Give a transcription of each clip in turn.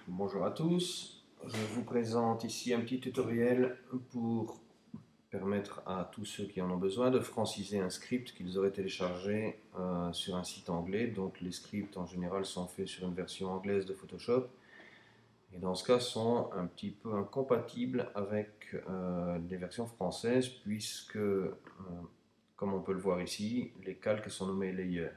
Bonjour à tous, je vous présente ici un petit tutoriel pour permettre à tous ceux qui en ont besoin de franciser un script qu'ils auraient téléchargé sur un site anglais. Donc les scripts en général sont faits sur une version anglaise de Photoshop et dans ce cas sont un petit peu incompatibles avec les versions françaises puisque, comme on peut le voir ici, les calques sont nommés layers.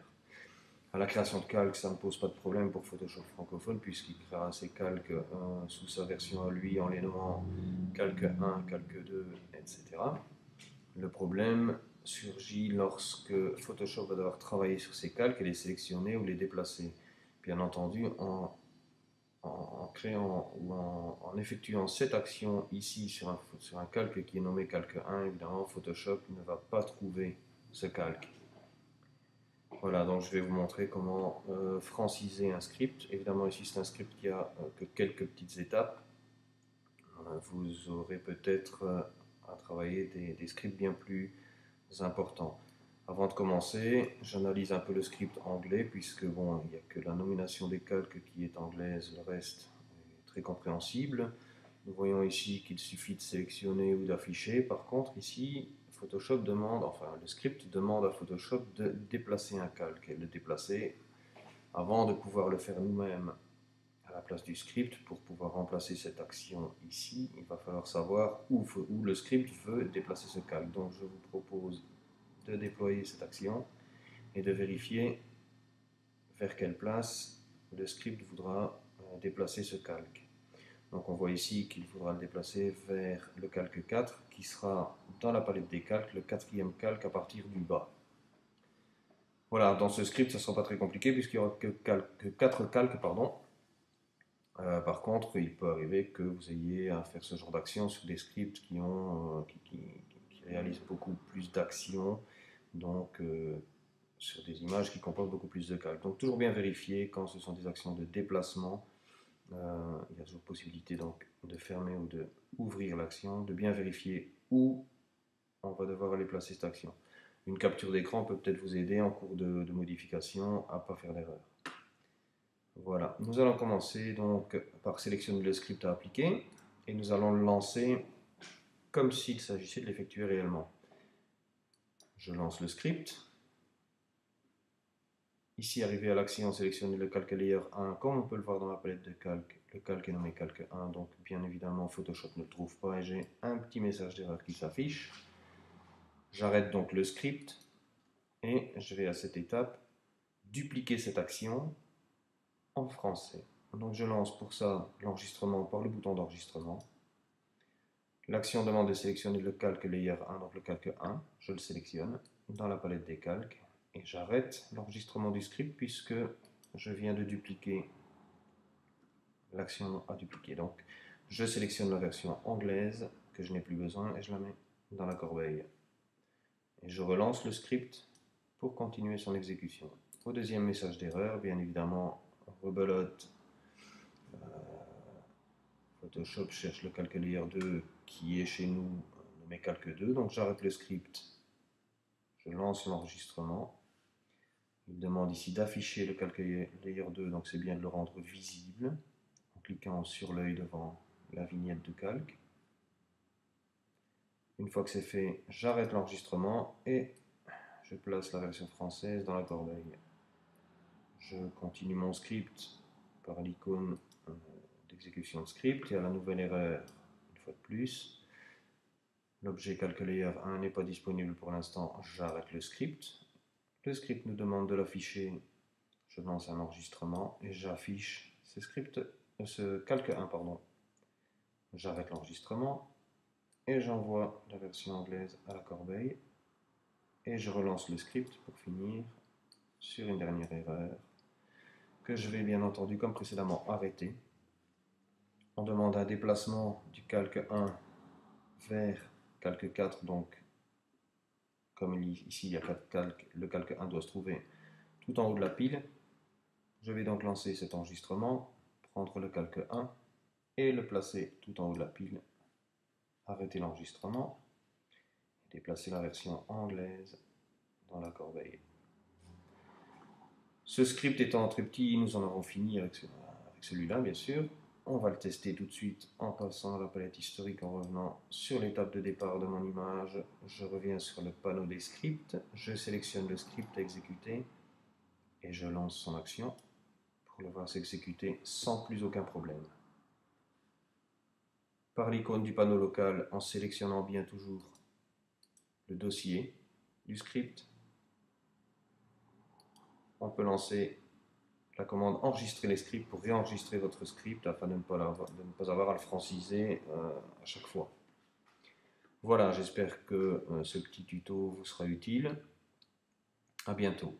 À la création de calques, ça ne pose pas de problème pour Photoshop francophone puisqu'il créera ses calques sous sa version à lui en les nommant calque 1, calque 2, etc. Le problème surgit lorsque Photoshop va devoir travailler sur ces calques et les sélectionner ou les déplacer. Bien entendu, en créant ou en effectuant cette action ici sur un calque qui est nommé calque 1, évidemment Photoshop ne va pas trouver ce calque. Voilà, donc je vais vous montrer comment franciser un script. Évidemment, ici c'est un script qui a que quelques petites étapes. Vous aurez peut-être à travailler des scripts bien plus importants. Avant de commencer, j'analyse un peu le script anglais, puisque bon, il n'y a que la nomination des calques qui est anglaise, le reste est très compréhensible. Nous voyons ici qu'il suffit de sélectionner ou d'afficher. Par contre, ici, Photoshop demande, enfin le script demande à Photoshop de déplacer un calque et de le déplacer avant de pouvoir le faire nous-mêmes à la place du script. Pour pouvoir remplacer cette action ici, il va falloir savoir où le script veut déplacer ce calque. Donc je vous propose de déployer cette action et de vérifier vers quelle place le script voudra déplacer ce calque. Donc on voit ici qu'il faudra le déplacer vers le calque 4 qui sera dans la palette des calques, le quatrième calque à partir du bas. Voilà, dans ce script, ça ne sera pas très compliqué puisqu'il n'y aura que 4 calques. Pardon. Par contre, il peut arriver que vous ayez à faire ce genre d'action sur des scripts qui réalisent beaucoup plus d'actions, donc sur des images qui comportent beaucoup plus de calques. Donc toujours bien vérifier quand ce sont des actions de déplacement. Il y a toujours possibilité donc de fermer ou de ouvrir l'action, de bien vérifier où on va devoir aller placer cette action. Une capture d'écran peut peut-être vous aider en cours de modification à ne pas faire d'erreur. Voilà, nous allons commencer donc par sélectionner le script à appliquer et nous allons le lancer comme s'il s'agissait de l'effectuer réellement. Je lance le script. Ici, arrivé à l'action, sélectionner le calque layer 1, comme on peut le voir dans la palette de calque. Le calque est nommé calque 1, donc bien évidemment Photoshop ne le trouve pas et j'ai un petit message d'erreur qui s'affiche. J'arrête donc le script et je vais à cette étape dupliquer cette action en français. Donc je lance pour ça l'enregistrement par le bouton d'enregistrement. L'action demande de sélectionner le calque layer 1, donc le calque 1. Je le sélectionne dans la palette des calques et j'arrête l'enregistrement du script puisque je viens de dupliquer l'action à dupliquer. Donc je sélectionne la version anglaise que je n'ai plus besoin et je la mets dans la corbeille. Et je relance le script pour continuer son exécution. Au deuxième message d'erreur, bien évidemment, rebelote. Photoshop cherche le calque layer 2 qui est chez nous nommé calque 2. Donc j'arrête le script, je lance l'enregistrement. Il demande ici d'afficher le calque layer 2, donc c'est bien de le rendre visible en cliquant sur l'œil devant la vignette de calque. Une fois que c'est fait, j'arrête l'enregistrement et je place la version française dans la corbeille. Je continue mon script par l'icône d'exécution de script et à la nouvelle erreur, une fois de plus. L'objet calque layer 1 n'est pas disponible pour l'instant, j'arrête le script. Le script nous demande de l'afficher, je lance un enregistrement et j'affiche ce calque 1. J'arrête l'enregistrement et j'envoie la version anglaise à la corbeille et je relance le script pour finir sur une dernière erreur que je vais bien entendu comme précédemment arrêter. On demande un déplacement du calque 1 vers calque 4, donc comme ici il y a 4 calques, le calque 1 doit se trouver tout en haut de la pile. Je vais donc lancer cet enregistrement, prendre le calque 1 et le placer tout en haut de la pile, arrêter l'enregistrement et déplacer la version anglaise dans la corbeille. Ce script étant très petit, nous en avons fini avec celui-là bien sûr. On va le tester tout de suite en passant à la palette historique, en revenant sur l'étape de départ de mon image. Je reviens sur le panneau des scripts, je sélectionne le script à exécuter et je lance son action pour le voir s'exécuter sans plus aucun problème. Par l'icône du panneau local, en sélectionnant bien toujours le dossier du script, on peut lancer la commande enregistrer les scripts pour réenregistrer votre script afin de ne pas avoir à le franciser à chaque fois. Voilà, j'espère que ce petit tuto vous sera utile. À bientôt.